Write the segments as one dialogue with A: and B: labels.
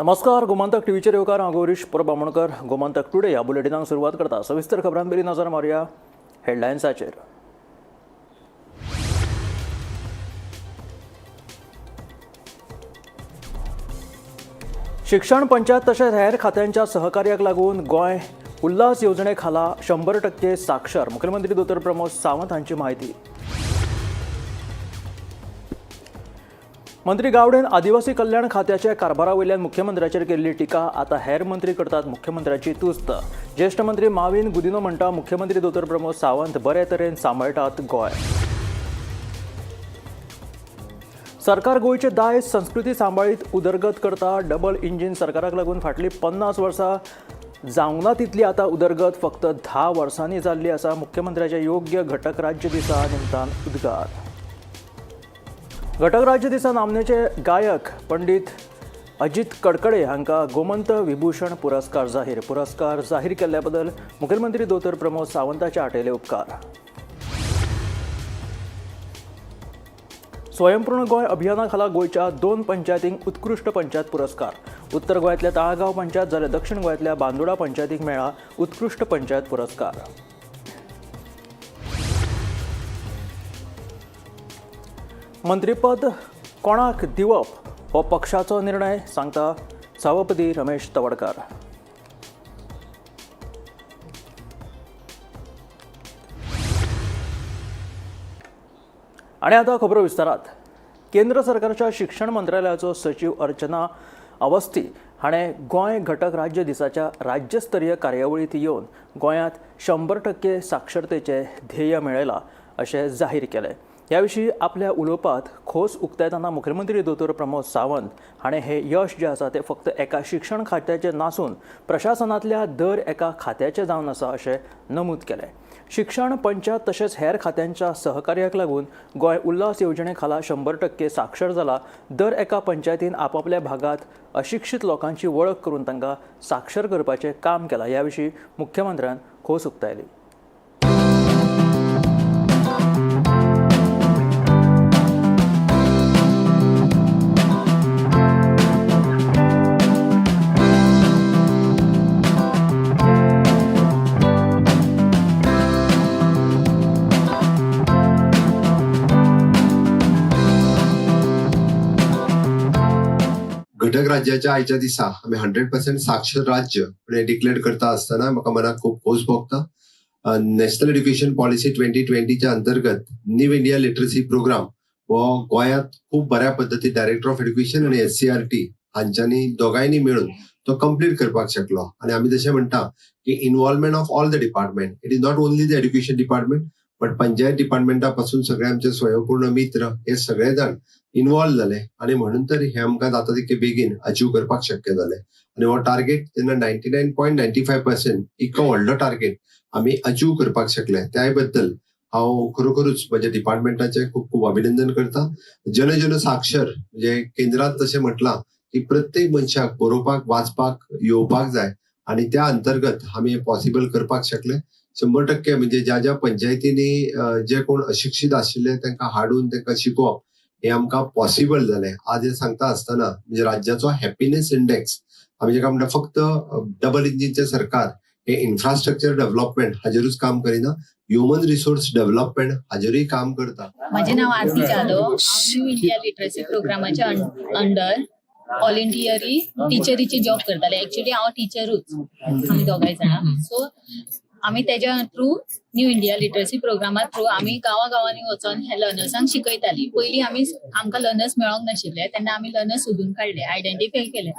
A: नमस्कार. गोमंतक टीव्हीचे रेवकार हांव गौरीश परबामणकर. गोमंतक टुडे ह्या बुलेटिनाक सुरवात करता. सविस्तर खबरांबेली नजर मारया हेडलायन्साचेर. शिक्षण, पंचायत तशेंच हेर खात्यांच्या सहकार्याक लागून गोंय उल्हास येवजणे खाला 100% साक्षर. मुख्यमंत्री डॉ. प्रमोद सावंत हांची माहिती. मंत्री गावडेन आदिवासी कल्याण खात्याच्या कारभारा वयल्यान मुख्यमंत्र्याचेर केल्ली टिका आता हेर मंत्री करतात मुख्यमंत्र्याची तुस्त. ज्येष्ठ मंत्री माविन गुदिनो म्हणटा मुख्यमंत्री डॉ. प्रमोद सावंत बरे तरेन सांबाळटात गोंय. सरकार गोंयचे दायज संस्कृती सांबाळीत उदरगत करता. डबल इंजीन सरकाराक लागून फाटलीं 50 वर्सां जावंक ना तितली आतां उदरगत फक्त 10 वर्सांनी जाल्ली आसा. मुख्यमंत्र्याच्या योग्य घटक राज्य दिसा निमतान उद्गार. घटक राज्य दिसा नामनेचे गायक पंडित अजित कडकडे हांकां गोमंत विभूषण पुरस्कार जाहीर. पुरस्कार जाहीर केल्ल्या बद्दल मुखेलमंत्री डॉ. प्रमोद सावंताचे आटयले उपकार. स्वयंपूर्ण गोंय अभियाना खाला गोंयच्या 2 पंचायतींक उत्कृश्ट पंचायत पुरस्कार. उत्तर गोंयांतल्या ताळगांव पंचायत जाल्यार दक्षिण गोंयांतल्या बांदोडा पंचायतीक मेळ्ळा उत्कृश्ट पंचायत पुरस्कार. मंत्रीपद कोणाक दिवप हो पक्षाचो निर्णय, सांगता सभापती रमेश तवडकार. आणि आता खबरो विस्तारात. केंद्र सरकारच्या शिक्षण मंत्रालयाचो सचिव अर्चना अवस्थी हाणें गोंय घटक राज्य दिसाच्या राज्यस्तरीय कार्यावळींत येवन गोंयांत 100% साक्षरतेचे ध्येय मेळयलां अशें जाहीर केलें. ह्या विशीं आपल्या उलोवपांत खोस उक्तायतना मुखेलमंत्री डॉ. प्रमोद सावंत हाणें हें यश जें आसा तें फक्त एका शिक्षण खात्याचें नासून प्रशासनांतल्या दर एका खात्याचें जावन आसा अशें नमूद केलें. शिक्षण, पंचायत तशेंच हेर खात्यांच्या सहकार्याक लागून गोंय उल्हास येवजणे खाला 100% साक्षर जाला. दर एका पंचायतीन आपापल्या भागात अशिक्षीत लोकांची वळख करून तांकां साक्षर करपाचें काम केलां. ह्या विशीं मुख्यमंत्र्यान खोस उक्तायली.
B: घटक राज्याच्या आयच्या दिसा आम्ही 100% साक्षर राज्य डिक्लेअर करता असताना म्हाका मनाक खूप खोस भोगता. नॅशनल एड्युकेशन पॉलिसी 2020च्या अंतर्गत न्यू इंडिया लिटरसी प्रोग्राम हो गोंयांत खूप बऱ्या पद्धती डायरेक्टर ऑफ एड्युकेशन आणि SCRT हांच्यांनी दोगांयनी मिळून तो कंप्लीट करपाक शकलो. आणि आम्ही जशें म्हणटा की involvement of all the department. It is not only the education department but panchayat डिपार्टमेंटा पासून सगळे आमचे स्वयंपूर्ण मित्र हे सगळे जाण इन्वॉल्व झाले आणि म्हणून तर हे आमकां जाता तितके बेगीन अचीव करपाक शक्य जालें. आणि हो टार्गेट जेन्ना 99.95% इतको व्हडलो टार्गेट आमी अचीव करपाक शकले त्या बद्दल हांव खरोखरूच म्हज्या डिपार्टमेंटाचे खूप खूप अभिनंदन करता. जन साक्षर म्हणजे केंद्रात तशें म्हटलां की प्रत्येक मनशाक बरोवपाक, वाचपाक येवपाक जाय आणि त्या अंतर्गत आमी पॉसिबल करपाक शकले. 100% म्हणजे ज्या ज्या पंचायतींनी जे कोण अशिक्षीत आशिल्ले तांकां हाडून तांकां शिकोवप हे आमकां पॉसिबल जालें. आज हे सांगता आसतना म्हणजे राज्याचो हॅपीनेस इंडेक्स आमी जेका म्हणटा फक्त डबल इंजिनचे सरकार हे इन्फ्रास्ट्रक्चर डेव्हलपमेंट हाजेरूच काम करिना, ह्युमन रिसोर्स डेव्हलपमेंट हाजेरूय काम करता.
C: माझे नाव Aarti Jadhav. New India literacy प्रोग्रामाच्या अंडर ऑल इंडिया टीचरीची जॉब करताले. ऍक्च्युली हांव टीचरूच, आम्ही दोगांय जाणां. सो आम्ही त्याच्या थ्रू न्यू इंडिया लिटरसी प्रोग्रामा थ्रू आम्ही गावागावांनी वचून हे लर्नर्सांक शिकयताली. पयलीं आमकां लर्नर्स मेळोंक नाशिल्ले तेन्ना आम्ही लर्नर्स सोदून काडले, आयडेंटिफाय केले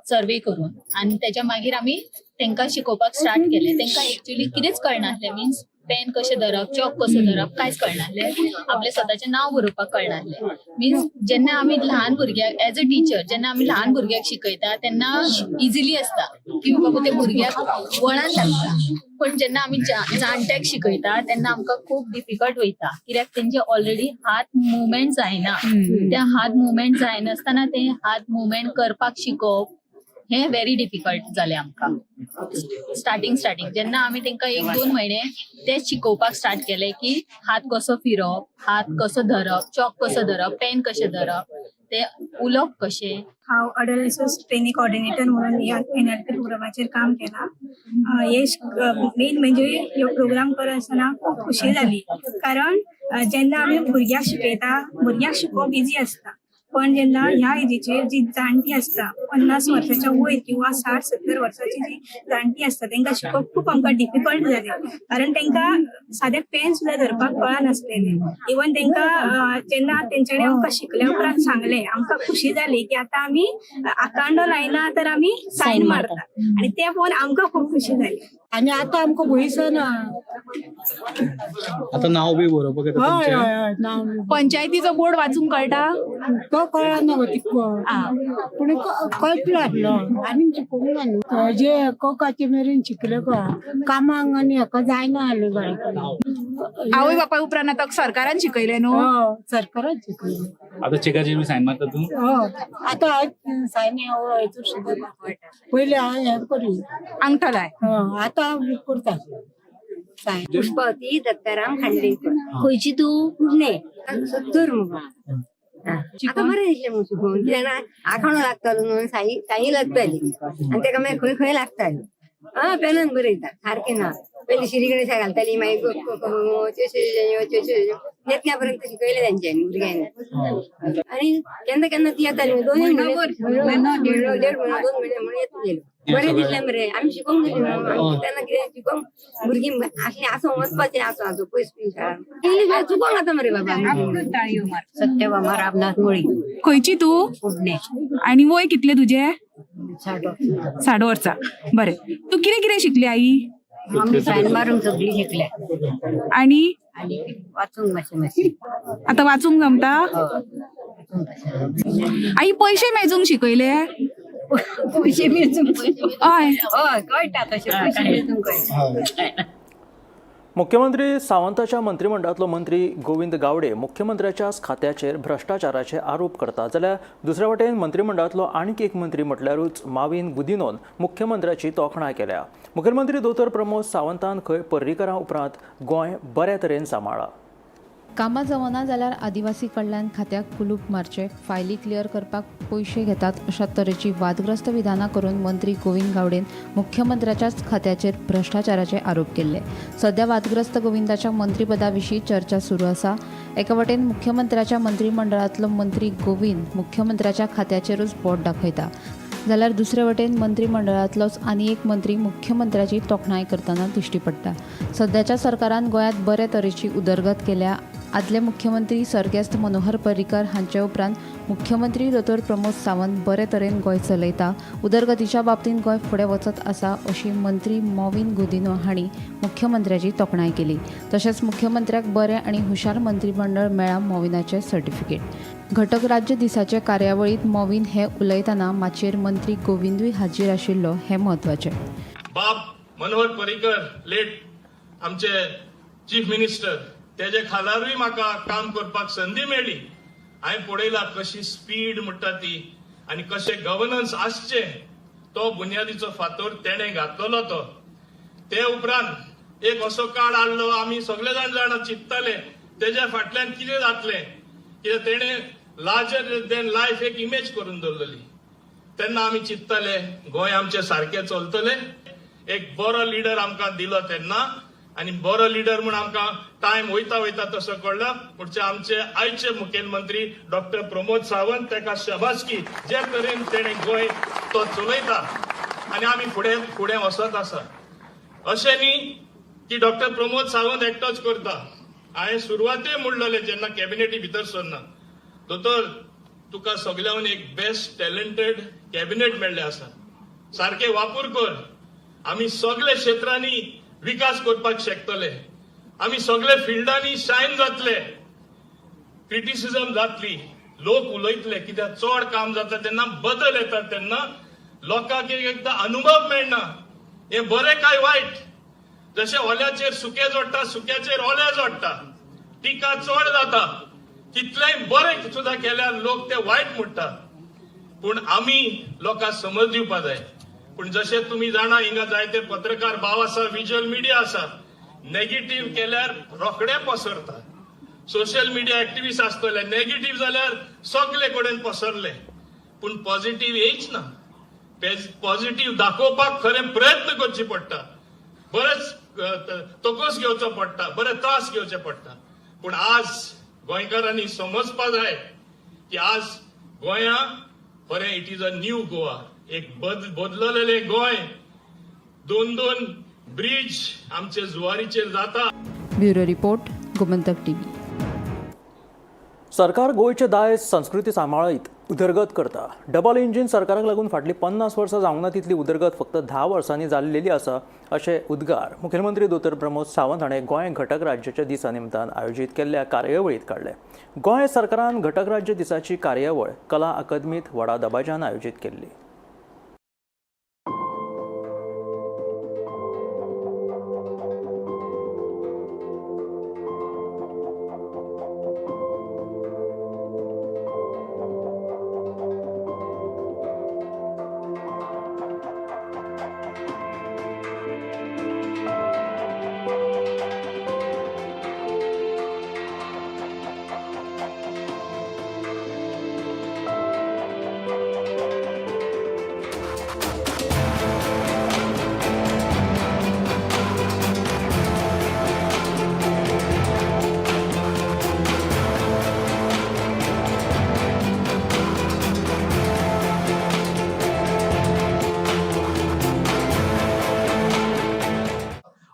C: सर्वे करून आणि त्याच्या मागीर आम्ही तांकां शिकोवपाक स्टार्ट केले. तांकां एक्च्युअली कितेंच कळनासलें, मीन्स पेन कशें धरप, चॉक कसो धरप कांयच कळनासलें. आपलें स्वताचें नांव बरोवपाक कळनासलें. मीन्स जेन्ना आमी ल्हान भुरग्याक एज अ टीचर जेन्ना आमी ल्हान भुरग्याक शिकयता तेन्ना इजिली आसता की बाबा ते भुरग्याक वळान लागता. पण जेन्ना आमी जाणट्याक शिकयता तेन्ना आमकां खूब डिफिकल्ट वयता, कित्याक तेंचे ऑलरेडी हात मुवमेंट जायना. त्या हात मुवमेंट जायनासतना ते हात मुवमेंट करपाक शिकोवप हे व्हेरी डिफिकल्ट जालें आमकां. स्टार्टिंग जेन्ना आमी तांकां 1-2 महिने तेच शिकोवपाक स्टार्ट केले की हात कसो फिरप, हात कसो धरप, चॉक कसो धरप, पेन कशें धरप, ते उलोवप कशें.
D: हांव अडोलेसन्स ट्रेनिंग कोऑर्डिनेटर म्हणून ह्या NLP प्रोग्रामाचेर काम केलां. हे मेन म्हणजे ह्यो प्रोग्राम करत आसतना खूब खुशी जाली, कारण जेन्ना आमी भुरग्यांक शिकयता, भुरग्यांक शिकोवप इजी आसता, पण जेन्ना ह्या एजीचेर जी जाणटी आसता 50 वर्साच्या वयर किंवा 60-70 वर्साची जी जाणटी आसता तांकां शिकोवप खूब आमकां डिफिकल्ट जालें, कारण तांकां सादें पेन सुद्दां धरपाक कळनासलेलें. इवन तांकां जेन्ना तेंच्यांनी आमकां शिकल्या उपरांत सांगलें, आमकां खुशी जाली की आतां आमी आकांडो लायना तर आमी सायन मारता, आनी तें पळोवन आमकां खूब खुशी जाली.
E: आणि आता आमकां भंयस ना.
F: आता नाव बी बरोवपाक येता
E: हय
F: तुमचें?
E: हय हय नाव
C: पंचायतीचो बोर्ड वाचूंक कळटा.
E: तो कळना गो पूण कळटलो आसलो आनी शिकोवंक ना. जे कोकाचे मेरेन शिकले गो कामाक आनी हाका जायना आसलें घरा.
G: आवय बापाय उपरांत आतां सरकारान शिकयलें न्हू.
E: सरकारान शिकले.
F: आता चेकाचेर बी सायन मारता तूं?
E: आतां हांव सायन हेतूर सुद्दां पयलीं हांव हें करी
G: अंगठो लाय.
E: आतां हांव करता सायन.
H: पुष्पावती दत्ताराम खांडेकर. खंयची तूं? पुणे. 70 मुगो. आता बरें दिसलें मुगो शिकून, कित्याक आखाणो लागतालो न्हू, साई लागताली आनी ताका मागीर खंय खंय लागताली. पेनान बरयता सारकें ना. पयलीं श्री गणेशा घालताली, मागीर नेतल्या पर्यंत शिकयलें तेंच्यांनी भुरग्यांनी. आनी केन्ना केन्ना ती येताली 2 म्हयने, 1.5 म्हयनो 2 म्हयने म्हणून येत गेलो. बरें दिसलें मरे, आमी शिकोवंक गेली न्हू. तेन्ना कितें शिकोवंक भुरगीं आसलीं आसूं वचपाचें आसूं पयस शाळा. इंग्लीश भायर चुकोवंक जाता मरे बाबा. सत्यभामा रामनाथ मोळी.
G: खंयची तूं?
H: पुणे.
G: आनी वय कितलें तुजें?
H: 60
G: वर्सां. बरें. तूं कितें कितें शिकली आई?
H: आमी सायन मारूंक सगळी शिकले
G: आनी
H: आनी वाचूंक मातशें
G: आतां वाचूंक जमता? आई पयशे मेजूंक शिकयले?
H: पयशे मेजूंक
G: हय.
H: हय कळटा तशें पयशे मेजूंक कळटा.
A: मुख्यमंत्री सावंताच्या मंत्रिमंडळातलो मंत्री गोविंद गावडे मुख्यमंत्र्याच्याच खात्याचेर भ्रष्टाचाराचे आरोप करता, जाल्यार दुसरे वटेन मंत्रिमंडळातलो आनीक एक मंत्री म्हटल्यारूच माविन गुदिनोन मुख्यमंत्र्याची तोखणाय केल्या. मुखेलमंत्री दोतोर प्रमोद सावंतान खंय पर्रीकरां उपरांत गोंय बऱ्या तरेन सांबाळ्ळा.
I: कामां जमना जाल्यार आदिवासी कल्याण खात्याक कुलूप मारचे, फायली क्लियर करपाक पयशे घेतात अशा तरेची वादग्रस्त विधानां करून मंत्री गोविंद गावडेन मुख्यमंत्र्याच्याच खात्याचेर भ्रष्टाचाराचे आरोप केल्ले. सध्या वादग्रस्त गोविंदाच्या मंत्रीपदा विशीं चर्चा सुरू आसा. एका वटेन मुख्यमंत्र्याच्या मंत्रिमंडळातलो मंत्री गोविंद मुख्यमंत्र्याच्या खात्याचेरूच बोट दाखयता, जाल्यार दुसरे वटेन मंत्रिमंडळातलोच आनी एक मंत्री मुख्यमंत्र्याची तोखणाय करतना दिश्टी पडटा. सध्याच्या सरकारान गोंयांत बरे तरेची उदरगत केल्या. आदले मुख्यमंत्री सर्गेस्त मनोहर पर्रीकर हांचे उपरांत मुख्यमंत्री दोतोर प्रमोद सावंत बरे तरेन गोंय चलयता. उदरगतीच्या बाबतींत गोंय फुडें वचत आसा अशी मंत्री मॉविन गुदिनो हांणी मुख्यमंत्र्याची तोखणाय केली. तशेंच मुख्यमंत्र्याक बरें आनी हुशार मंत्रिमंडळ मेळ्ळां मॉविनाचें सर्टिफिकेट. घटक राज्य दिसाचे कार्यावळीत मॉविन हे उलयतना माचयेर मंत्री गोविंदूय हाजीर आशिल्लो हें म्हत्वाचें.
J: बाब मनोहर पर्रीकर लेट आमचे चीफ मिनिस्टर, तेजे खालारूय म्हाका काम करपाक संदी मेळ्ळी. हांवें पळयला कशी स्पीड म्हणटा ती आनी कशें गव्हर्नन्स आसचें तो बुनयादीचो फातर तेणें घातलेलो तो. ते उपरांत एक असो काळ आयलो, आमी सगळे जाण चिंतताले तेज्या फाटल्यान कितें जातलें, कित्याक तेणें लार्जर देन लायफ एक इमेज करून दवरलेली. तेन्ना आमी चिंतताले गोंय आमचें सारकें चलतलें. एक बरो लिडर आमकां दिलो तेन्ना, आनी बरो लिडर म्हूण आमकां टायम वयता वयता तसो कळ्ळो. पुढचे आमचे आयचे मुखेलमंत्री डॉक्टर प्रमोद सावंत, ताका शाबासकी, जे तरेन तेणें गोंय तो चलयता आनी आमी फुडें वचत आसा. अशें न्ही की डॉक्टर प्रमोद सावंत एकटोच करता. हांवें सुरवाते म्हणलेलें जेन्ना कॅबिनेटी भितर सरना, दोतोर तुका सगळ्यांनी एक बेस्ट टॅलेंटेड कॅबिनेट मेळ्ळें आसा, सारकें वापर कर. आमी सगळे क्षेत्रांनी विकास करपाक शकतले, आमी सगळे फिल्डांनी शायन जातले. क्रिटिसिजम जातली, लोक उलयतले, कित्याक चड काम जाता तेन्ना बदल येता तेन्ना लोकांक एकदां अनुभव मेळना हें बरें काय वायट. जशें ओल्याचेर सुकें जोडटा, सुक्याचेर ओलें जोडटा, टिका चड जाता. कितलेंय बरें सुद्दां केल्यार लोक ते वायट म्हणटा. पूण आमी लोकांक समज दिवपा जाय. पूण जशें तुमी जाणा हिंगा जायते पत्रकार भाव आसा, विज्युअल मिडिया आसा, नेगेटिव्ह केल्यार रोखडे पसरता. सोशल मिडिया एक्टिव्हिस्ट आसतले, नेगेटिव्ह जाल्यार सगळे कडेन पसरले, पूण पॉझिटिव्ह येयच ना. पॉझिटिव्ह दाखोवपाक खरे प्रयत्न करचे पडटा, बरेच तोकोस घेवचो पडटा, बरे त्रास घेवचे पडटा. पूण आज गोंयकारांनी समजपा जाय की आज गोंया खरें it is a new Goa, एक बदललेले गोंय. 2 ब्रिज आमचे जुवारीचेर जाता.
I: Bureau report, Gomantak TV.
A: सरकार गोंयचे दायज संस्कृती सांबाळीत उदरगत करता. डबल इंजिन सरकाराक लागून फाटलीं 50 वर्सां जावंक ना तितली उदरगत फक्त 10 वर्सांनी जाल्लेली आसा अशे उद्गार मुखेलमंत्री दोतोर प्रमोद सावंत हाणें गोंय घटक राज्याच्या दिसा निमतान आयोजीत केल्ल्या कार्यावळीत काडले. गोंय सरकारान घटक राज्य दिसाची कार्यावळ कला अकादमीत व्हडा दबाज्यान आयोजीत केल्ली.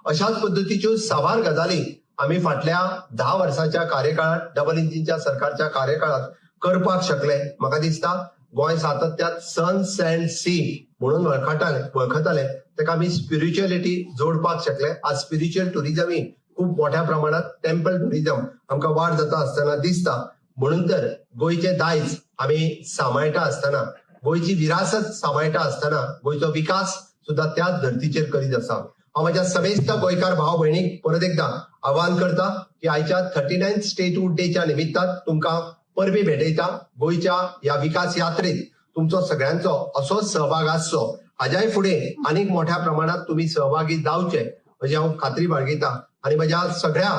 B: अशाच पद्धतीच्यो साबार गजाली आम्ही फाटल्या 10 वर्साच्या कार्यकाळात, डबल इंजिनच्या सरकारच्या कार्यकाळात करपाक शकले. म्हाका दिसता गोंय सातत्यात सन सँड सी म्हणून वळखताले, ताका आमी स्पिरिच्युअलिटी जोडपाक शकले. आज स्पिरिच्युअल टुरिझमय खूप मोठ्या प्रमाणात टेम्पल टुरिझम आमकां वाड जाता आसतना दिसता. म्हणून तर गोंयचे दायज आमी सांबाळटा आसतना, गोंयची विरासत सांबाळटा आसतना गोंयचो विकास सुद्धा त्याच धर्तीचेर करीत आसा. हांव म्हाज्या समेस्त गोंयकार भाव भयणीक परत एकदा आवाहन करता की आयच्या 39th स्टेटहूड डेच्या निमित्तान तुमकां परबी भेटयता. गोंयच्या ह्या विकास यात्रेत तुमचो सगळ्यांचो असोच सहभाग आसचो. हाज्याय फुडें आनीक मोठ्या प्रमाणात तुम्ही सहभागी जावचे अशी हांव खात्री बाळगिता. आणि म्हज्या सगळ्या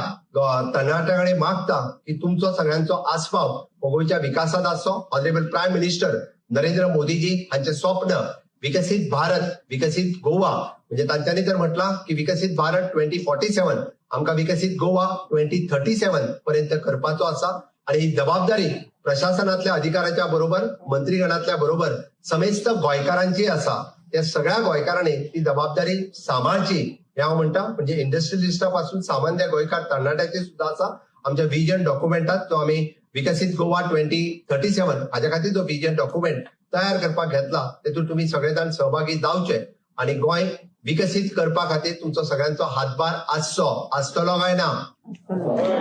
B: तरणाट्यां मागता की तुमचो सगळ्यांचो आस्पाव हो गोंयच्या विकासात आसचो. Honourable prime minister Narendra Modiji हांचे स्वप्न विकसित भारत, विकसित गोवा, म्हणजे तांच्यांनी तर म्हटलां की विकसित भारत 2047 आमकां विकसित गोवा 2037 पर्यंत करपाचो आसा. आणि ही जबाबदारी प्रशासनातल्या अधिकाऱ्याच्या बरोबर, मंत्रीगणातल्या बरोबर समेस्त गोंयकारांची आसा. त्या सगळ्या गोंयकारांनी ती जबाबदारी सांभाळची हे हांव म्हणटा. म्हणजे इंडस्ट्रियलिस्टा पासून सामान्य गोंयकार तरणाट्याची सुद्धा आसा. आमच्या विजन डॉक्युमेंटात जो आम्ही विकसित गोवा 2037 हाज्या खातीर जो विजन डॉक्युमेंट तयार करपाक घेतला तेतून तुम्ही सगळेजाण सहभागी जावचे आणि गोंय विकसित करपा खातीर तुमचो सगळ्यांचो हातभार आसतलो काय ना?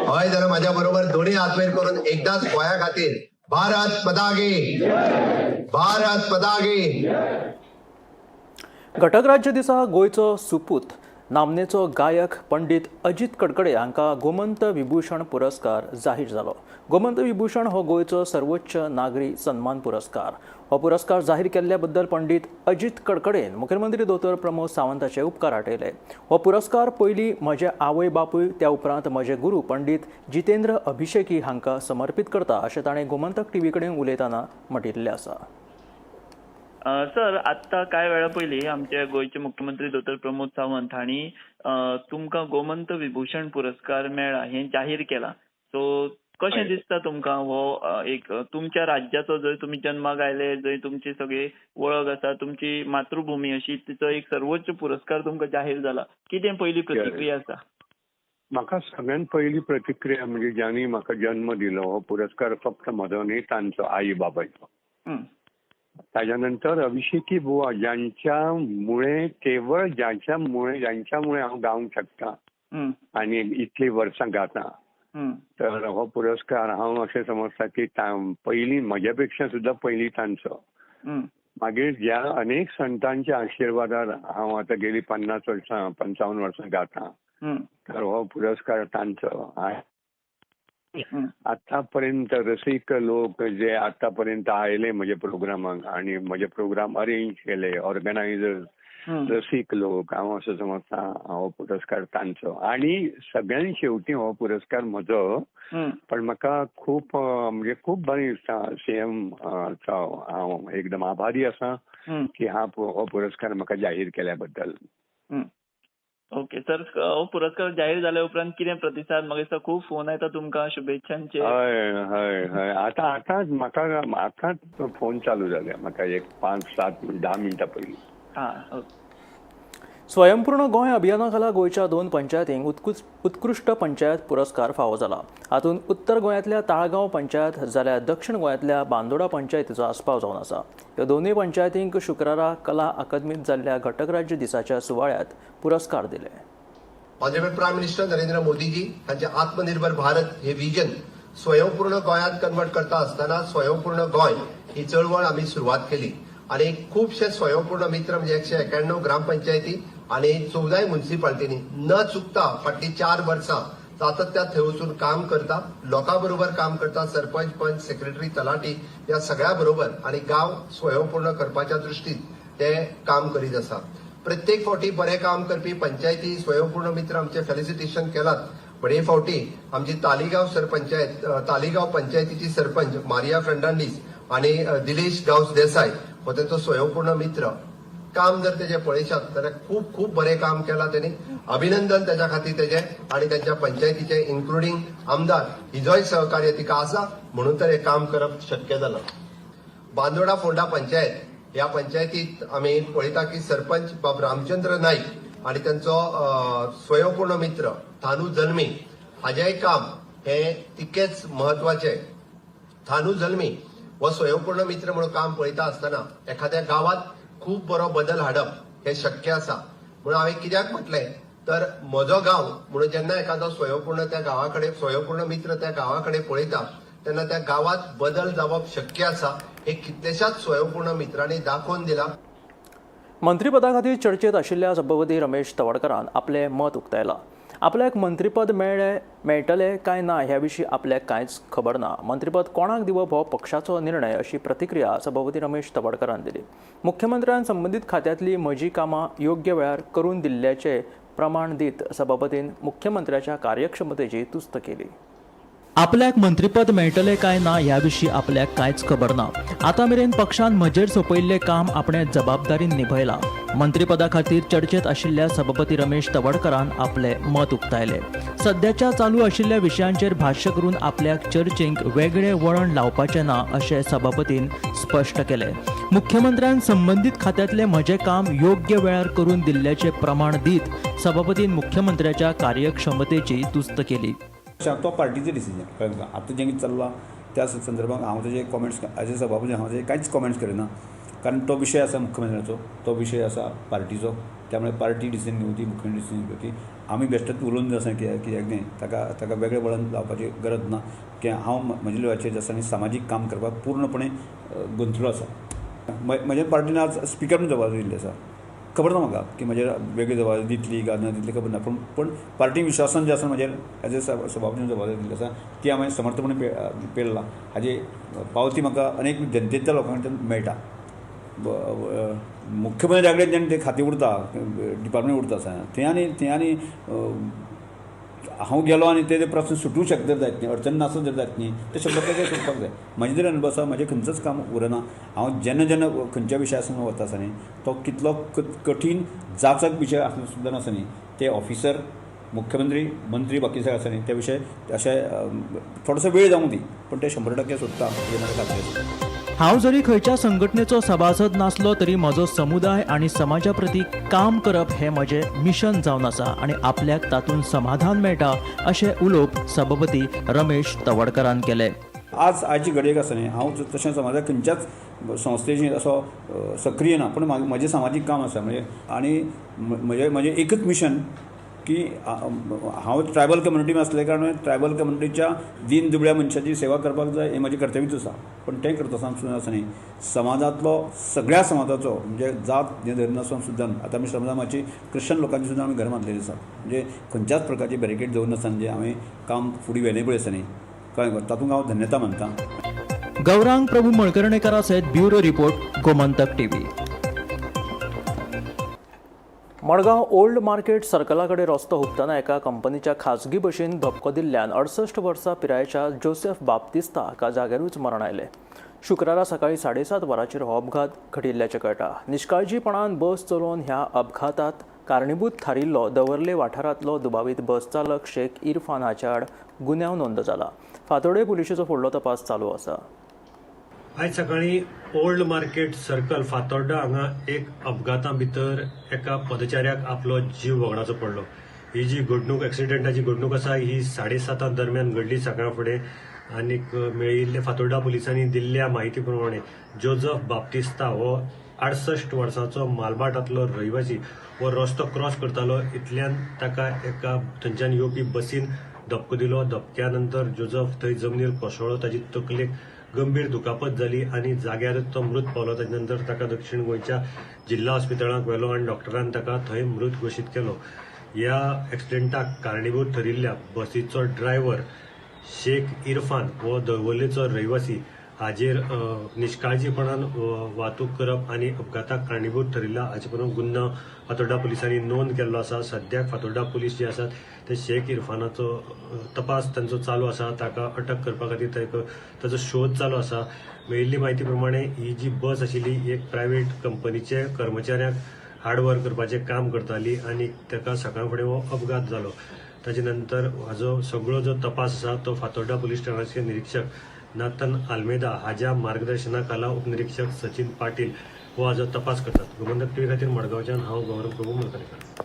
B: हय जाल्यार म्हाज्या बरोबर दोन्ही हात वयर करून एकदाच गोंया खातीर भारत माता की, भारत माता की.
A: घटक राज्य दिसा गोंयचो सुपूत नामनेचो गायक पंडित अजित कडकडे हांकां गोमंत विभूषण पुरस्कार जाहीर जालो. गोमंत विभूषण हो गोंयचो सर्वोच्च नागरी सन्मान पुरस्कार. हो पुरस्कार जाहीर केल्ल्या बद्दल पंडित अजित कडकडेन मुखेलमंत्री दोतोर प्रमोद सावंताचे उपकार आटयले. हो पुरस्कार पयलीं म्हजे आवय बापूय, त्या उपरांत म्हजे गुरू पंडित जितेंद्र अभिषेकी हांकां समर्पीत करता अशें ताणें गोमंतक टीव्ही कडेन उलयतना म्हटिल्लें आसा.
K: सर, आता काय वेळा पयलीं आमचे गोयचे मुख्यमंत्री दोतोर प्रमोद सावंत हांणी तुमकां गोमंत विभूषण पुरस्कार मेळ्ळा हें जाहीर केलां. सो कशें दिसता तुमकां हो एक तुमच्या राज्याचो जंय तुमी जन्माक आयले, जंय तुमची सगळी वळख आसा, तुमची मातृभूमी अशी, तिचो एक सर्वोच्च पुरस्कार तुमकां जाहीर जाला. कितें पयली प्रतिक्रिया आसा?
L: म्हाका सगळ्यात पहिली प्रतिक्रिया म्हणजे ज्यांनी म्हाका जन्म दिलो हो पुरस्कार फक्त म्हजो न्ही, तांचो आई बाबायचो. त्याच्यानंतर अभिषेकी बुवा ज्यांच्यामुळे केवळ ज्यांच्यामुळे हांव गावंक शकता आणि इतली वर्सां गाता, तर हो पुरस्कार हांव अशें समजता की पयलीं म्हज्या पेक्षा सुद्धा पयलीं तांचो. मागीर ज्या अनेक संतांच्या आशिर्वादार हांव आतां गेली 50 वर्सां 55 वर्सां गाता, तर हो पुरस्कार तांचो. आतापर्यंत रसिक लोक जे आतापर्यंत आयले म्हजे प्रोग्रामाक आणि म्हजे प्रोग्राम अरेंज केले, ऑर्गनायझर्स रसीक लोक हांव असो समजता हो पुरस्कार तांचो आणि सगळ्यांनी शेवटी हो पुरस्कार म्हजो. पण म्हाका खूप म्हणजे खूप बरें दिसता सीएम हांव एकदम आभारी आसा की हो पुरस्कार म्हाका जाहीर केल्या बद्दल.
K: ओके सर, हो पुरस्कार जाहीर जाल्या उपरांत कितें प्रतिसाद? म्हाका खूप फोन येता तुमकां शुभेच्छांचे.
L: हय हय हय आतांच म्हाका आतांच फोन चालू जाले म्हाका एक 5-7-10 मिनटां पयलीं.
A: स्वयंपूर्ण गोंय अभियाना खाला गोंयच्या 2 पंचायतींक उत्कृश्ट पंचायत पुरस्कार फावो जाला. हातूंत उत्तर गोंयांतल्या ताळगांव पंचायत जाल्यार दक्षिण गोंयांतल्या बांदोडा पंचायतीचो आस्पाव जावन आसा. ह्या दोनूय पंचायतींक शुक्रारा कला अकादमींत जाल्ल्या घटक राज्य दिसाच्या सुवाळ्यात पुरस्कार दिले.
B: Honourable prime minister Narendra Modiji हांचे आत्मनिर्भर भारत हे विजन स्वयंपूर्ण गोंयांत कन्वर्ट करता आसतना स्वयंपूर्ण गोंय ही चळवळ आमी सुरवात केली आणि खूपशे स्वयंपूर्ण मित्र म्हणजे 191 ग्रामपंचायती आणि 14 म्युनिसिपालिटीनी न चुकता फाटली 4 वर्सां सातत्यात थंय वचून काम करता, लोकांबरोबर काम करता, सरपंच, पंच, सेक्रेटरी, तलाटी या सगळ्या बरोबर आणि गांव स्वयंपूर्ण करपाच्या दृश्टीन ते काम करीत आसा. प्रत्येक फावटी बरें काम करपी पंचायती स्वयंपूर्ण मित्र आमचे फेलिसिटेशन केलात. पण हे फावटी आमची तालिगांव पंचायतीची सरपंच मारिया फर्नांडीस आणि दिलेश गांवस देसाय हो त्यांचो स्वयंपूर्ण मित्र. काम जर तेजे पळयशात जाल्यार खूप खूप बरें काम केलां तेणी. अभिनंदन तेज्या खातीर तेजे आणि त्यांच्या पंचायतीचे इन्क्लुडींग आमदार हिजोय सहकार्य तिका आसा म्हणून तर हे काम करप शक्य जालां. बांदोडा फोंडा पंचायत ह्या पंचायतीत आमी पळयता की सरपंच बाब रामचंद्र नाईक आणि त्यांचो स्वयंपूर्ण मित्र थानू जल्मी हाजेय काम हे तितकेच महत्वाचे. थानू जल्मी हो स्वयंपूर्ण मित्र म्हणून काम पळयता आसतना एखाद्या गावात खूप बरो बदल हाडप हे शक्य आसा. म्हणून हांवें कित्याक म्हटलें तर म्हजो गांव म्हणून जेन्ना एखादो स्वयंपूर्ण मित्र त्या गांवाकडे पळयता तेन्ना त्या गावात बदल जावप शक्य आसा हे कितलेशाच स्वयंपूर्ण मित्रांनी दाखोवन दिला.
A: मंत्रीपदा खातीर चर्चेत आशिल्ल्या सभापती रमेश तवडकरान आपलें मत उक्तायलां. आपल्याक मंत्रीपद मेळटलें काय ना ह्या विशीं आपल्याक कांयच खबर ना. मंत्रीपद कोणाक दिवप हो पक्षाचो निर्णय अशी प्रतिक्रिया सभापती रमेश तवडकरान दिली. मुख्यमंत्र्यान संबंदीत खात्यांतली म्हजी कामां योग्य वेळार करून दिल्ल्याचे प्रमाण दीत सभापतीन मुख्यमंत्र्याच्या कार्यक्षमतेची तुस्त केली. आपल्याक मंत्रीपद मेळटलें काय ना ह्या विशीं आपल्याक कांयच खबर ना. आतां मेरेन पक्षान म्हजेर सोपयल्लें काम आपणे जबाबदारीन निभयलां. मंत्रीपदा खातीर चर्चेत आशिल्ल्या सभापती रमेश तवडकरान आपलें मत उक्तायलें. सद्याच्या चालू आशिल्ल्या विशयांचेर भाश्य करून आपल्याक चर्चेक वेगळें वळण लावपाचें ना अशें सभापतीन स्पश्ट केलें. मुख्यमंत्र्यान संबंदीत खात्यांतलें म्हजें काम योग्य वेळार करून दिल्ल्याचें प्रमाण दीत सभापतीन मुख्यमंत्र्याच्या कार्यक्षमतेची तुस्त केली.
M: तो पार्टीचं डिसिजन कळ्ळें तुका. आतां जें कितें चल्लां त्या संदर्भात हांव तेजे कॉमेंट्स एज अ सभापती हांव तेजे कांयच कॉमेंट्स करिना. कारण तो विशय आसा मुख्यमंत्र्याचो, तो विशय आसा पार्टीचो. त्यामुळे पार्टी डिसिजन घेवची, मुख्यमंत्री डिसिजन घेवची. आमी बेश्टेच उलोवन आसा कित्याक न्ही ताका वेगळें वळण लावपाची गरज ना. की हांव म्हज्या लेवलाचेर आसा आनी सामाजीक काम करपाक पूर्णपणे गुंतलो आसा. म्हज्या पार्टीन आज स्पिकर म्हणून जबाबदारी दिल्ली आसा. खबर ना म्हाका की म्हजेर वेगळी जबाबदारी दितली काय ना दितली खबर ना. पण पार्टी विश्वासान जे आसा म्हजेर एज अ सभापतीन जबाबदारी दिल्ली आसा ती हांवें समर्थपणे पेरला. हाजी पावती म्हाका अनेक जनतेच्या लोकां कडल्यान मेळटा. मुख्यमंत्र्या कडेन जेन्ना तें खातें उरता, डिपार्टमेंट उरता आसा थंय आनी हांव गेलो आनी ते प्रश्न सुटूंक शकता जायत न्ही, अडचण नासत जर जायत न्ही, ते 100% सुटपाक जाय. म्हाजे जर अनुभव आसा म्हजें खंयचंच काम उरना. हांव जेन्ना खंयच्या विशयासून वता आसा न्ही तो कितलो कठीण जाचक विशय आसूं सुद्दां आसा न्ही ते ऑफिसर, मुख्यमंत्री, मंत्री बाकी सगळे आसा न्ही त्या विशय अशें थोडोसो वेळ जावंक दी पण ते 100% सुट्टा हें म्हाका खात्री आसा.
A: हांव जरी खंयच्या संघटनेचो सभासद नासलो तरी म्हजो समुदाय आनी समाजा प्रती काम करप हें म्हजें मिशन जावन आसा आनी आपल्याक तातूंत समाधान मेळटा अशें उलोवप सभापती रमेश तवडकरान केलें.
M: आयची घडयेक आसा न्ही हांव तशें समाजाक खंयच्याच संस्थेची असो सक्रीय ना पण म्हजें सामाजीक काम आसा म्हणजे आनी म्हजें एकच मिशन की हांव ट्रायबल कम्युनिटीन आसले कारण ट्रायबल कम्युनिटीच्या दीन दुबळ्या मनशाची सेवा करपाक जाय हें म्हजें कर्तव्यूच आसा. पण तें करता आसतना आसा न्ही समाजांतलो सगळ्या समाजाचो म्हणजे जात हें धरून आसून सुद्दां आतां आमी समजा मातशी क्रिश्चन लोकांची सुद्दां आमी घरां बांदलेलीं आसा. म्हणजे खंयच्याच प्रकारची बॅरिकेड दवरून आसा म्हणजे हांवें काम फुडें व्हेलें पळय आसा न्ही कळ्ळें तातूंत हांव धन्यता मानतां.
A: गौरांग प्रभू मळकर्णेकारा सयत bureau report Gomantak TV. Madgaon old market सर्कलाकडे रस्तो हुबताना एका कंपनीच्या खाजगी बशीन धपको दिल्ल्यान 68 वर्सां पिरायेच्या जोसेफ बाप्तिस्ता हाका जाग्यारूच मरण आयलें. शुक्रारा सकाळी 7:30 वरांचेर हो अपघात घडिल्ल्याचें कळटा. निश्काळजीपणान बस चलोवन ह्या अपघातांत कारणीभूत थारिल्लो दवर्ले वाठारांतलो दुबावीत बस चालक शेख इरफान हाच्या आड गुन्यांव नोंद जाला. फातोर्डे पुलिशेचो फुडलो तपास चालू आसा.
N: आयज सकाळी ओल्ड मार्केट सर्कल फातोर्डा हांगा एक अपघाता भितर एका पदचाऱ्याक आपलो जीव वगडाचो पडलो. ही जी घडणूक एक्सिडेंटाची घडणूक आसा ही 7:30 दरम्यान घडली सकाळ फुडें. आनीक मेळिल्ले फातोर्डा पुलिसांनी दिल्ल्या म्हायती प्रमाणे जोसेफ बाप्तिस्ता हो 68 वर्सांचो मालबाटांतलो रहिवासी हो रस्तो क्रॉस करतालो. इतल्यान ताका एका थंयच्यान येवपी बसीन धपको दिलो. धपक्या नंतर जोसेफ थंय जमनीर कोसळ्ळो. ताची तकलेक गंभीर दुखापत जाली आनी जाग्यार तो मृत पावलो. ताचे नंतर ताका दक्षिण गोंयच्या जिल्हा हॉस्पिटलांत व्हेलो आनी डॉक्टरान ताका थंय मृत घोशीत केलो. ह्या एक्सिडेंटाक कारणीभूत ठरिल्ल्या बसीचो ड्रायव्हर शेख इरफान हो दवर्लेचो रहिवासी हाजेर निश्काळजीपणान वाहतूक करप आनी अपघाताक कारणीभूत ठरिल्ला हाचे करून गुन्हो फातोर्डा पुलिसांनी नोंद केल्लो आसा. सद्याक फातोर्डा पुलीस जे आसात ते शेख इरफानाचो तपास तांचो चालू आसा. ताका अटक करपा खातीर ताचो शोध चालू आसा. मेळिल्ली म्हायती प्रमाणे ही जी बस आशिल्ली ही एक प्रायव्हेट कंपनीचे कर्मचाऱ्यांक हार्डवर करपाचें काम करताली आनी ताका सकाळ फुडें हो अपघात जालो. ताचे नंतर हाजो सगळो जो तपास आसा तो फातोर्डा पुलीस ठाण्याचे निरीक्षक नाथन आल्मेदा हाज्या मार्गदर्शनाखाला उपनिरीक्षक सचिन पाटील हो हाजो तपास करतात. गोमंतक टीव्ही खातीर मडगांवच्यान हांव गौरव प्रभू मुळकरकर.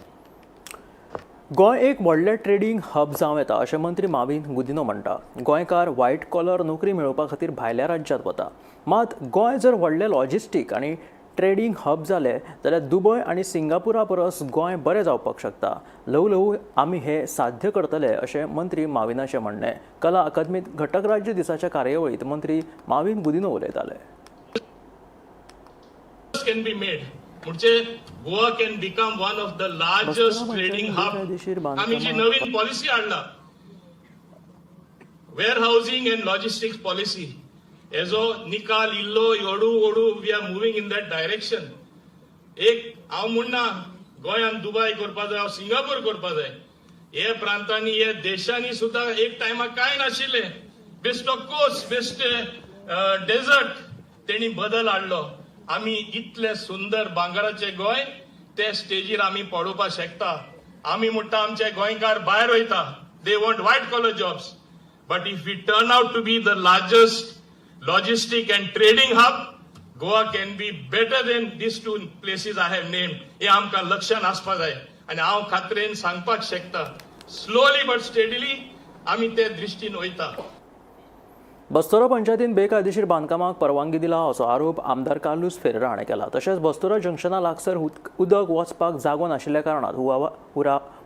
A: गोंय एक व्हडलें ट्रेडिंग हब जावं येता अशें मंत्री माविन गुदिनो म्हणटा. गोंयकार व्हायट कॉलर नोकरी मेळोवपा खातीर भायल्या राज्यांत वता. मात गोंय जर व्हडलें लॉजिस्टीक आनी ट्रेडिंग हब जालें जाल्यार दुबय आनी सिंगापुरा परस गोंय बरें जावपाक शकता. ल्हव ल्हव आमी हे साध्य करतले अशें मंत्री माविनाचें म्हणणें. कला अकादमीत घटक राज्य दिसाच्या कार्यावळीत मंत्री माविन गुदिनो उलयताले.
J: can be made म्हणजे Goa can become one of the largest trading hub. आम्ही जी नवीन पॉलिसी हाडला warehousing and logistics policy हेजो निकाल इल्लो हळू हळू we are moving in that direction. एक हांव म्हणना गोंयान दुबय करपा जाय सिंगापूर करपा जाय. हे प्रांतांनी हे देशांनी सुद्धा एक टायमाक काय नाशिल्ले. Best of course best dessert तेणी बदल हाडलो. आमी इतले सुंदर भांगराचे गोंय ते स्टेजीर आमी पळोवपाक शकता. आमी म्हणटा आमचे गोंयकार भायर वयता they want white collar jobs. But if we turn out to be the largest logistic and trading hub Goa can be better than these two places I have named. हे आमकां लक्षांत आसपा जाय आनी हांव खात्रेन सांगपाक शकता स्लोली बट स्टेडीली आमी ते दृश्टीन वयता.
A: बस्तोरा पंचायतीन बेकायदेशीर बांदकामाक परवानगी दिला असो आरोप आमदार कार्लूस फेरेरा हाणें केला. तशेंच बस्तोरा जंक्शना लागसार उदक वचपाक जागो नाशिल्ल्या कारणान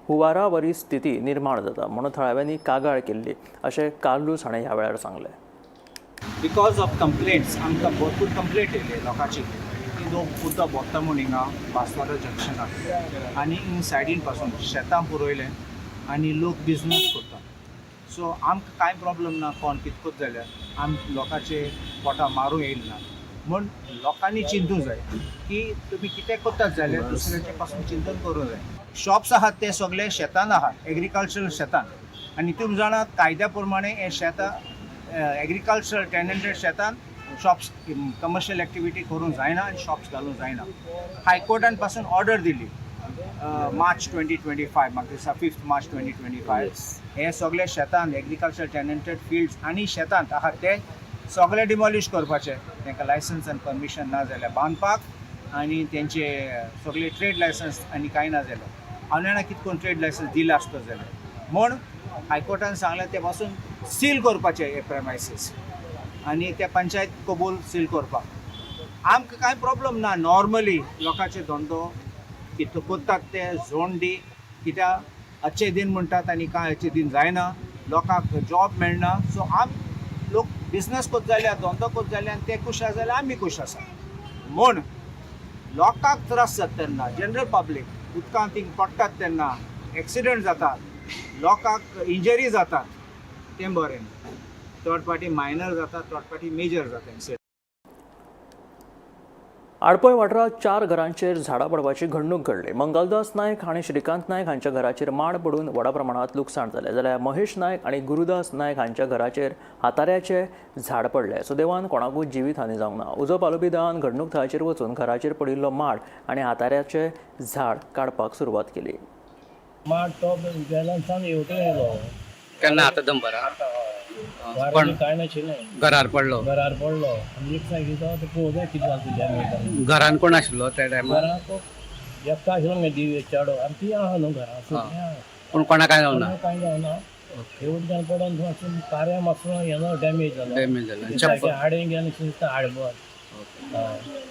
A: हुंवारावरी स्थिती निर्माण जाता म्हणून थळाव्यांनी कागाळ केल्ली अशें कार्लूस हाणें ह्या वेळार सांगलें.
O: बिकॉज ऑफ कंप्लेंट्स आमकां भरपूर कंप्लेंट येयले लोकांची की लोक उदक भोगता म्हूण हिंगा बांसवाडा जंक्शनाक आनी हिंग सायडीन पासून शेतां पुरयलें आनी लोक बिजनेस करता. सो आमकां कांय प्रॉब्लम ना कोण कितकोच जाल्यार आम लोकांचे पोटां मारूं येयना म्हूण लोकांनी चिंतूंक जाय की तुमी कितें करतात जाल्यार दुसऱ्याचे पासून चिंतन करूंक जाय. शॉप्स आहात ते सगळे शेतान आहात एग्रीकल्चरल शेतान आनी तुमी जाणात कायद्या प्रमाणे हे शेतां एग्रीकल्चर टेनंटेड शेतान शॉप्स कमर्शियल एक्टिविटी करूंक जायना आनी शॉप्स घालूंक जायना. हायकोर्टान पासून ऑर्डर दिली मार्च 2025 म्हाका दिसता 5 मार्च 2025 हे सगळे शेतान एग्रीकल्चर टेनंटेड फिल्ड्स आनी शेतांत आहात ते सगळे डिमॉलिश करपाचे. तांकां लायसन्स आनी परमिशन ना जाल्यार बांदपाक आनी तेंचे सगळे ट्रेड लायसन्स आनी कांय ना जाल्यार हांव जाणा कितकोन ट्रेड लायसन्स दिला आसता जाल्यार म्हूण हायकोर्टान सांगलें ते पासून सील करपाचे हे प्रेमायसीस आनी ते पंचायत कबूल सील करपाक. आमकां कांय प्रॉब्लम ना. नॉर्मली लोकांचे धंदो कितलो कोत्तात ते झोन दी कित्याक अच्छे दिन म्हणटात आनी कांय अच्छे दिन जायना. लोकांक जॉब मेळना. सो लोक बिजनेस कोत जाल्यार धंदो कोत जाल्यार आनी ते खूश आसा जाल्यार आमी खूश आसा. म्हूण लोकांक त्रास जाता तेन्ना जनरल पब्लीक उदकांत थिंग पडटात तेन्ना एक्सिडंट जातात लोकांक इंजरी जातात तें बरें. थर्ड पार्टी मायनर जाता थर्ड पार्टी मेजर जाता.
A: आडपय वाठारात 4 घरांचेर झाडां पडपाची घडणूक घडली. मंगलदास नायक आनी श्रीकांत नायक हांच्या घराचेर माड पडून व्हड प्रमाणात लुकसाण जालें. जाल्यार महेश नायक आनी गुरुदास नायक हांच्या घराचेर हाताऱ्याचें झाड पडलें. सुदैवान कोणाकूच जिवीत हानी जावंक ना. उजो पालोवपी दळान घडणूक थळाचेर वचून घराचेर पडिल्लो माड आनी हाताऱ्याचें झाड काडपाक सुरवात केली.
P: माड तो गेल्यान येवटून येयलो
F: केन्ना आतां दनपारा
P: पण काय नाशिल्लें
F: घरार पडलो
P: आनी एक सायडीन तो पळोवंक जाय कितें जालें तें डॅमेज
F: घरान कोण आशिल्लो त्या टायमार
P: घराक एकटो आशिल्लो मगे दिवे चेडो आनी ती आहा न्हू घरा
F: पूण कोणाक काय जावना
P: कांय जावना येवटच्यान पडोन मातसो कार्या मातसो हें डॅमेज जालो हाडें गेलें दिसता हाडबो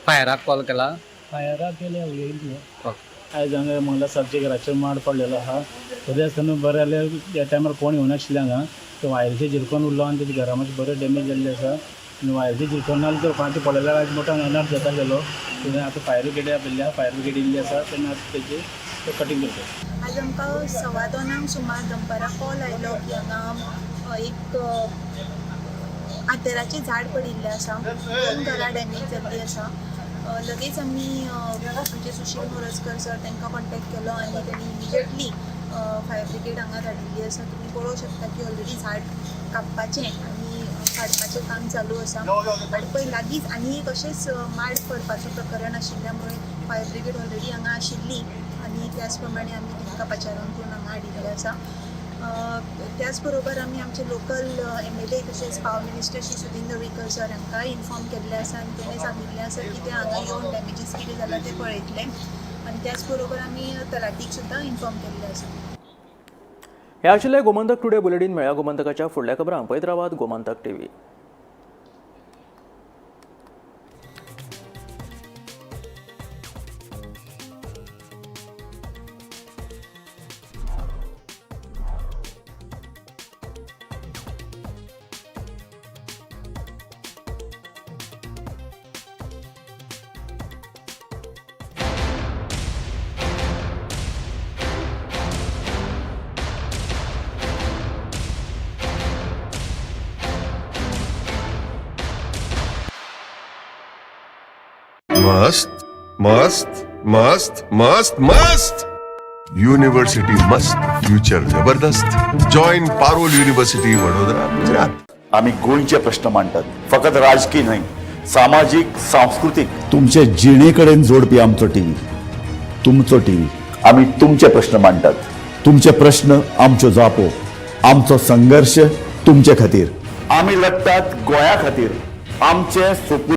F: फायराक कॉल केला
P: फायराक केलें येयली न्हू
F: आयज हांगा मंगला साहेबच्या घराचेर माड पडलेलो आहा तरी आसतना बरें जाल्यार त्या टायमार कोण येवनाशिल्लें हांगा तो वायरीचेर झिरकोन उरलो आनी तेच्या घरा मातशें बरें डॅमेज जाल्लें आसा आनी वायरीचेर झिरकोन नाल्या तर कोणाचें पडलेल्या आयज मोठो अनर्थ जाता गेलो तेन्ना आतां फायर ब्रिगेड आपयल्या फायर ब्रिगेड येयल्ली आसा तेन्ना आतां तेजें कटींग करता.
D: आज आमकां 2:15 सुमार दनपारा कॉल आयलो की हांगा एक आतेराचें झाड पडिल्लें आसा, 2 घरां डॅमेज जाल्लीं आसा. लगेच आमी आमचे सुशील मोरजकर सर तांकां कॉन्टेक्ट केलो आनी तेणी इमिजिएटली फायर ब्रिगेड हांगा धाडिल्ली आसा. तुमी पळोवंक शकता की ऑलरेडी झाड कापपाचें आनी काडपाचें काम चालू आसा. आनी पळय लागींच आनी एक अशेंच माड पडपाचो प्रकरण आशिल्ल्या मुळे फायर ब्रिगेड ऑलरेडी हांगा आशिल्ली आनी त्याच प्रमाणे आमी तांकां पाचारण करून हांगा हाडिल्लें आसा. त्याच बरोबर आमी आमचे लोकल MLA तशेंच power minister Shri Sudin Dhavalikar sir हांकांय इन्फॉर्म केल्लें आसा आनी तेणें सांगिल्लें आसा की ते हांगा येवन डॅमेजीस कितें जाला ते पळयतले आनी त्याच बरोबर आमी तलाटीक सुद्दां इन्फॉर्म केल्लें आसा.
A: हे आशिल्ले गोमंतक टुडे बुलेटीन. मेळ्या गोमंतकाच्या फुडल्या खबरांक पळयत रावात गोमंतक TV.
Q: मस्त मस्त मस्त मस्त मस्त युनिव्हर्सिटी मस्त फ्युचर जबरदस्त. Join Parul university Vadodara Gujarat.
R: आम्ही गोंयचे प्रश्न मांडटात, फकत राजकीय न्हय, सामाजिक सांस्कृतिक. तुमचे जिणेकडेन जोडपी आमचो टीव्ही, तुमचो टीव्ही. आम्ही तुमचे प्रश्न मांडटात, तुमचे प्रश्न आमच्यो जापो, आमचो संघर्ष तुमचे खातीर. आम्ही लढटात गोंया खातीर. आमचे